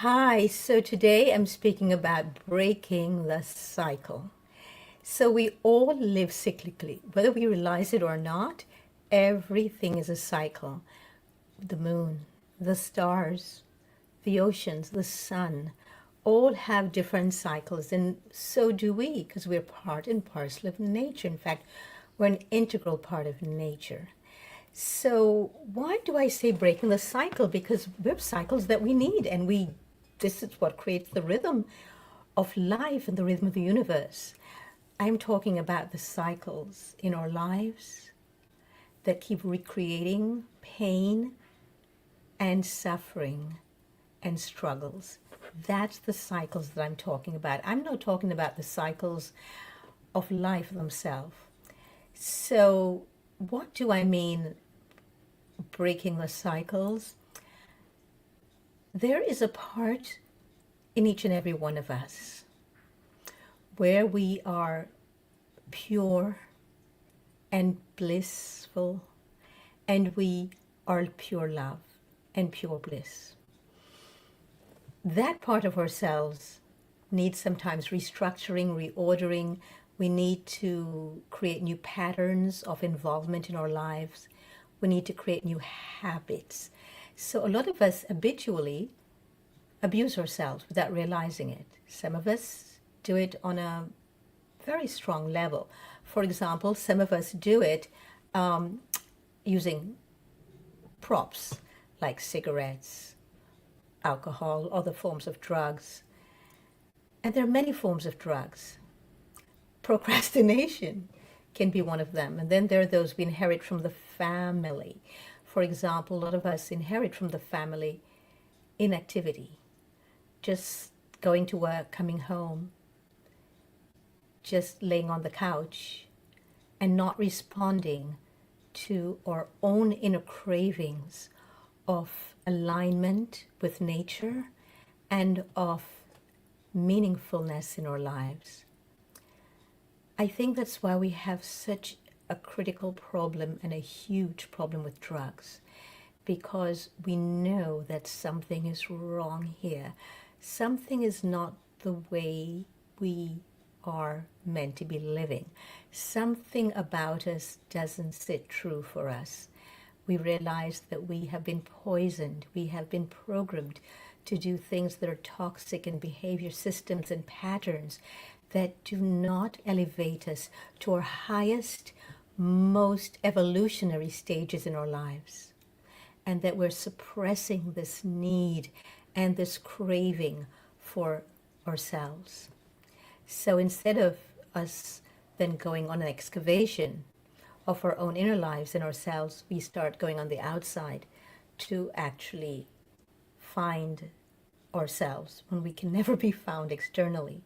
Hi, so today I'm speaking about breaking the cycle. So we all live cyclically, whether we realize it or not, everything is a cycle. The moon, the stars, the oceans, the sun, all have different cycles, and so do we, because we're part and parcel of nature. In fact, we're an integral part of nature. So why do I say breaking the cycle? Because we have cycles that we need, and this is what creates the rhythm of life and the rhythm of the universe. I'm talking about the cycles in our lives that keep recreating pain and suffering and struggles. That's the cycles that I'm talking about. I'm not talking about the cycles of life themselves. So, what do I mean breaking the cycles? There is a part in each and every one of us where we are pure and blissful, and we are pure love and pure bliss. That part of ourselves needs sometimes restructuring, reordering. We need to create new patterns of involvement in our lives. We need to create new habits. So a lot of us habitually abuse ourselves without realizing it. Some of us do it on a very strong level. For example, some of us do it using props like cigarettes, alcohol, other forms of drugs. And there are many forms of drugs. Procrastination can be one of them. And then there are those we inherit from the family. For example, a lot of us inherit from the family inactivity, just going to work, coming home, just laying on the couch and not responding to our own inner cravings of alignment with nature and of meaningfulness in our lives. I think that's why we have such a critical problem and a huge problem with drugs, because we know that something is wrong here. Something is not the way we are meant to be living. Something about us doesn't sit true for us. We realize that we have been poisoned, we have been programmed to do things that are toxic in behavior systems and patterns that do not elevate us to our highest, most evolutionary stages in our lives. And that we're suppressing this need and this craving for ourselves. So instead of us then going on an excavation of our own inner lives and ourselves, we start going on the outside to actually find ourselves when we can never be found externally.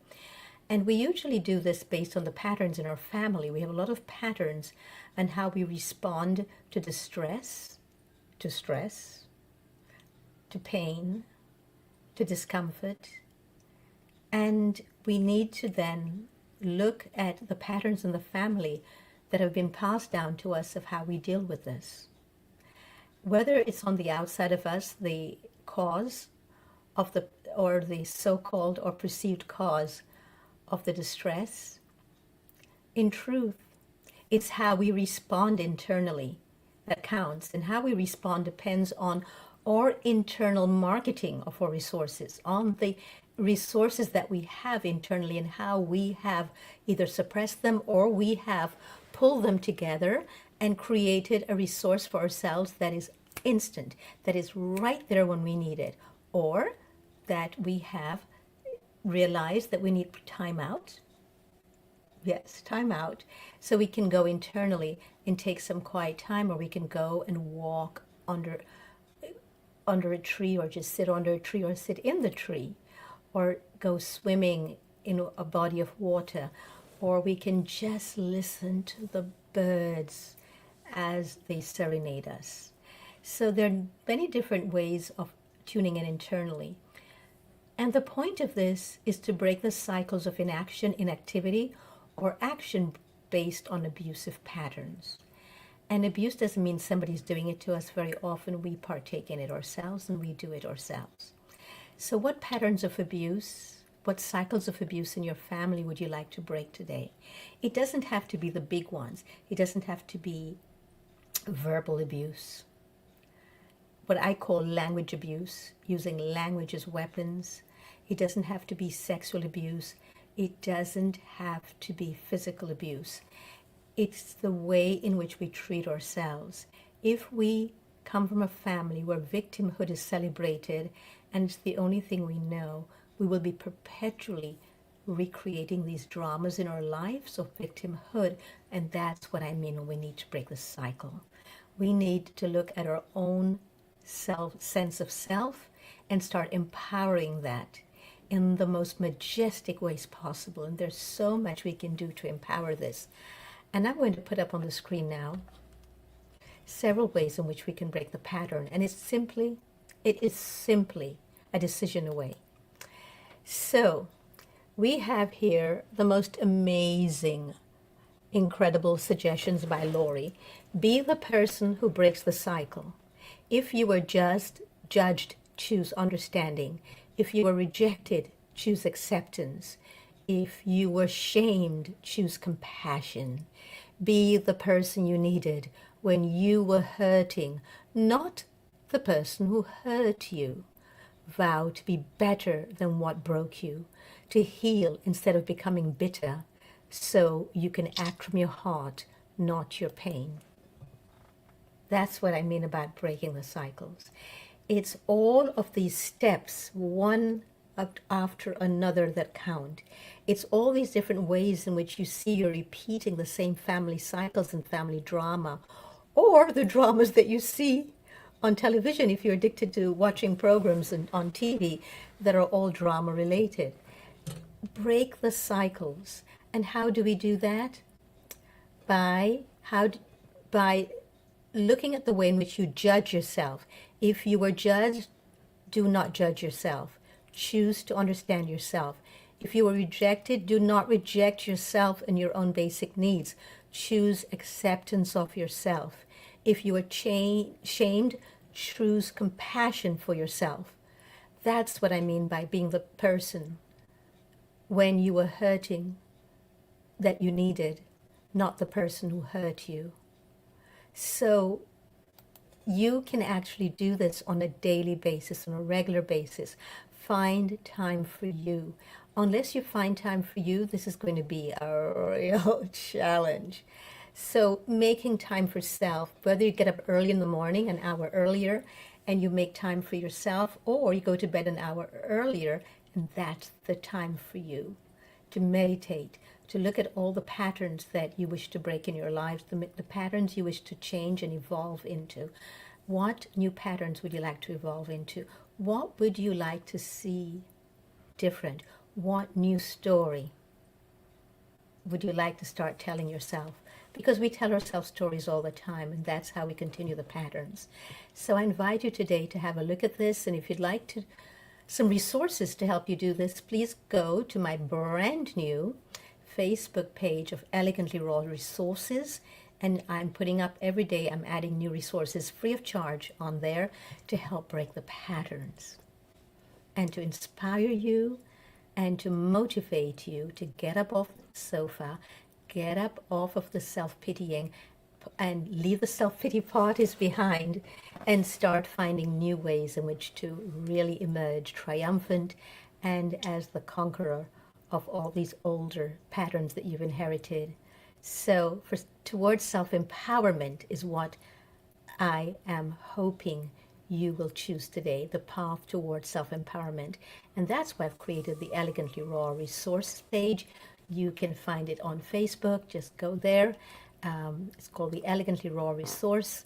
And we usually do this based on the patterns in our family. We have a lot of patterns on how we respond to distress, to stress, to pain, to discomfort. And we need to then look at the patterns in the family that have been passed down to us of how we deal with this. Whether it's on the outside of us, the cause of the, or the so-called or perceived cause of the distress, in truth, it's how we respond internally that counts. And how we respond depends on our internal marketing of our resources, on the resources that we have internally and how we have either suppressed them or we have pulled them together and created a resource for ourselves that is instant, that is right there when we need it, or that we have realized that we need time out. Yes, time out. So we can go internally and take some quiet time, or we can go and walk under a tree, or just sit under a tree, or sit in the tree, or go swimming in a body of water, or we can just listen to the birds as they serenade us. So there are many different ways of tuning in internally. And the point of this is to break the cycles of inaction, inactivity, or action based on abusive patterns. And abuse doesn't mean somebody's doing it to us. Very often we partake in it ourselves and we do it ourselves. So what patterns of abuse, what cycles of abuse in your family would you like to break today? It doesn't have to be the big ones. It doesn't have to be verbal abuse, what I call language abuse, using language as weapons. It doesn't have to be sexual abuse. It doesn't have to be physical abuse. It's the way in which we treat ourselves. If we come from a family where victimhood is celebrated and it's the only thing we know, we will be perpetually recreating these dramas in our lives of victimhood. And that's what I mean when we need to break the cycle. We need to look at our own sense of self and start empowering that in the most majestic ways possible. And there's so much we can do to empower this. And I'm going to put up on the screen now several ways in which we can break the pattern. And it is simply a decision away. So we have here the most amazing, incredible suggestions by Lori. Be the person who breaks the cycle. If you were just judged, choose understanding. If you were rejected, choose acceptance. If you were shamed, choose compassion. Be the person you needed when you were hurting, not the person who hurt you. Vow to be better than what broke you, to heal instead of becoming bitter, so you can act from your heart, not your pain. That's what I mean about breaking the cycles. It's all of these steps, one after another, that count. It's all these different ways in which you see you're repeating the same family cycles and family drama, or the dramas that you see on television if you're addicted to watching programs on TV that are all drama related. Break the cycles. And how do we do that? By looking at the way in which you judge yourself. If you were judged, do not judge yourself. Choose to understand yourself. If you were rejected, do not reject yourself and your own basic needs. Choose acceptance of yourself. If you were shamed, choose compassion for yourself. That's what I mean by being the person when you were hurting that you needed, not the person who hurt you. So you can actually do this on a daily basis, on a regular basis. Find time for you. Unless you find time for you, this is going to be a real challenge. So making time for self, whether you get up early in the morning, an hour earlier, and you make time for yourself, or you go to bed an hour earlier, and that's the time for you to meditate, to look at all the patterns that you wish to break in your lives, the patterns you wish to change and evolve into. What new patterns would you like to evolve into? What would you like to see different? What new story would you like to start telling yourself? Because we tell ourselves stories all the time, and that's how we continue the patterns. So I invite you today to have a look at this, and if you'd like some resources to help you do this, please go to my brand new Facebook page of Elegantly Raw Resources, and I'm putting up every day, I'm adding new resources free of charge on there to help break the patterns and to inspire you and to motivate you to get up off the sofa, get up off of the self-pitying and leave the self-pity parties behind and start finding new ways in which to really emerge triumphant and as the conqueror of all these older patterns that you've inherited. So towards self-empowerment is what I am hoping you will choose today, the path towards self-empowerment. And that's why I've created the Elegantly Raw resource page. You can find it on Facebook. Just go there. It's called the Elegantly Raw Resource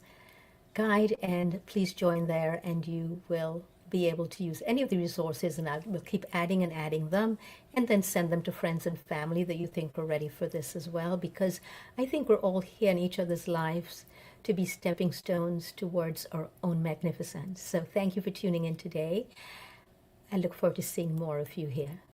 Guide, and please join there and you will be able to use any of the resources, and I will keep adding and adding them, and then send them to friends and family that you think are ready for this as well, because I think we're all here in each other's lives to be stepping stones towards our own magnificence. So thank you for tuning in today. I look forward to seeing more of you here.